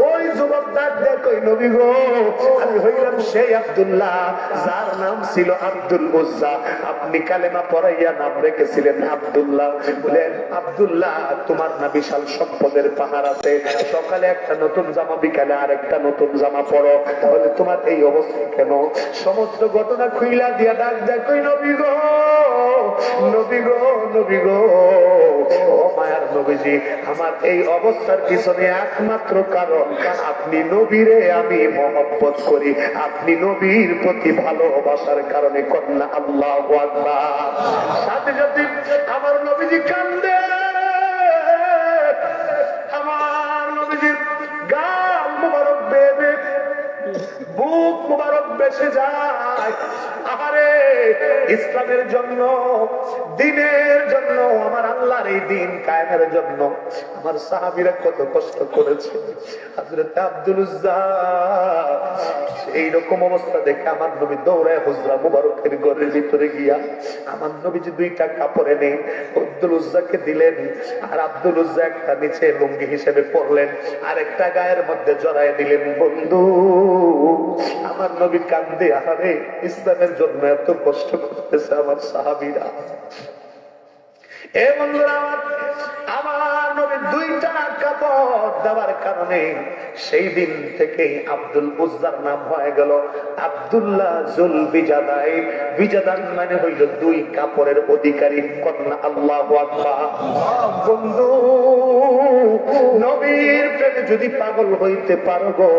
ওই যুবক ডাক দেয়, কই নবী গো, আমি হইলাম সেই আব্দুল্লাহ যার নাম ছিল আব্দুল উজ্জা। আপনি কালেমা পড়াইয়া নাম রেখেছিলেন আব্দুল্লাহ। বলেন আব্দুল্লাহ, তোমার না বিশাল সম্পদের পাহাড় আছে, সকালে একটা নতুন জামা, বিকালে আরেকটা নতুন জামা পরো, তাহলে তোমার এই অবস্থা কেন? সমস্ত ঘটনা খুইলা দিয়া ডাক দেয়, কই নবী গো, নবী গো, নবী গো, ও মায়ার নবীজি, আমার এই অবস্থার পিছনে একমাত্র কারণ আপনি নবীরে আমি মহব্বত করি, আপনি নবীর প্রতি ভালোবাসার কারণে। কন্যা আল্লাহু আকবার। সাথে সাথে আমার নবীজি কান্দে, আমার নবীজির গাল মুবারক বেয়ে বুক মুবারক বেসে যায়। আহারে, ইসলামের জন্য, দ্বীনের জন্য, আমার আল্লাহর এই দ্বীন কায়েমের জন্য আমার সাহাবীরা কত কষ্ট করেছে। হযরত আব্দুল উজ্জা এইরকম অবস্থা দেখে আমার নবী দৌড়ায় হুজরা মুবারকের ঘরের ভিতরে গিয়া আমার নবীজি দুইটা কাপড় এনে আব্দুল উজ্জাকে দিলেন, আর আব্দুল উজ্জা একটা নিচে লুঙ্গি হিসেবে পরলেন, আর একটা গায়ের মধ্যে জড়ায় দিলেন। বন্ধু, আমার নবী কান্দে, আহারে, ইসলামের জন্য এত কষ্ট করতেছে আমার সাহাবীরা। এ বন্ধুরা, আমার নবী দুইটা কাপড় দেওয়ার কারণে সেই দিন থেকে আব্দুল উজ্জার নাম হয়ে গেল আব্দুল্লাহ জুল বিজাদাই। বিজাদান মানে হইল দুই কাপড়ের অধিকারী। কন্যা আল্লাহু আকবার। বন্ধু, নবীর প্রেমে যদি পাগল হইতে পারো গো,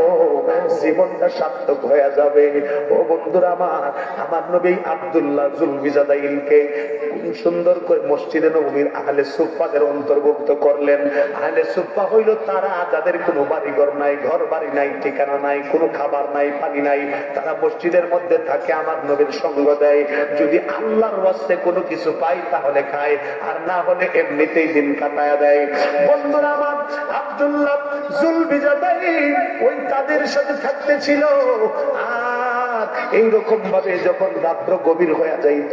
জীবনটা সার্থক হয়ে যাবে। ও বন্ধুরা আমার, আমার নবী আব্দুল্লাহ জুল বিজাদাইনকে সুন্দর করে মসজিদে নববীর আহলে সুফফাদের অন্তর্ভুক্ত করলেন। আহলে সুফফা হইল তারা যাদের কোনো বাড়িঘর নাই, ঘর বাড়ি নাই, ঠিকানা নাই, কোনো খাবার নাই, পানি নাই, তারা মসজিদের মধ্যে থাকে, আমার নবীর সঙ্গ দেয়। যদি আল্লাহর ওয়াস্তে কোনো কিছু পায় তাহলে খায়, আর না হলে এমনিতেই দিন কাটায় দেয়। বন্ধুরা আমার, আব্দুল্লাহ জুল বিজাদাইন ওই তাদের সাথে থাকতে ছিল। আর এইরকম ভাবে যখন রাত্র গভীর হয়ে যাইত,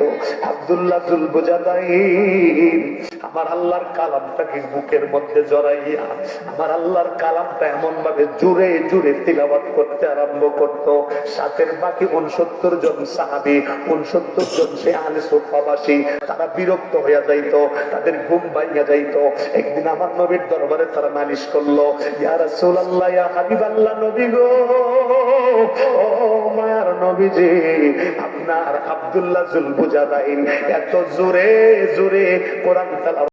আব্দুল্লাহ জুল বিজাদাইন আমার আল্লাহর কালামটাকে বুকের মধ্যে জড়াইয়া আমার আল্লাহর কালামটা এমন ভাবে জুড়ে জুড়ে তিলাওয়াত করতে আরম্ভ করত। সাথের বাকি 69 জন সাহাবী, 69 জন সে আহলে সুফফাবাসী, তারা বিরক্ত হইয়া যাইত, তাদের ঘুম ভাঙিয়া যাইত। একদিন আমার নবীর দরবারে তারা নালিশ করলো, ইয়া রাসূলুল্লাহ, ইয়া হাবিবাল্লাহ, নবী গো, ও মায়ার নবীজি, আপনার আব্দুল্লাহ জুল বিজাদাইন এত জোরে জোরে কোরআন তেলাওয়াত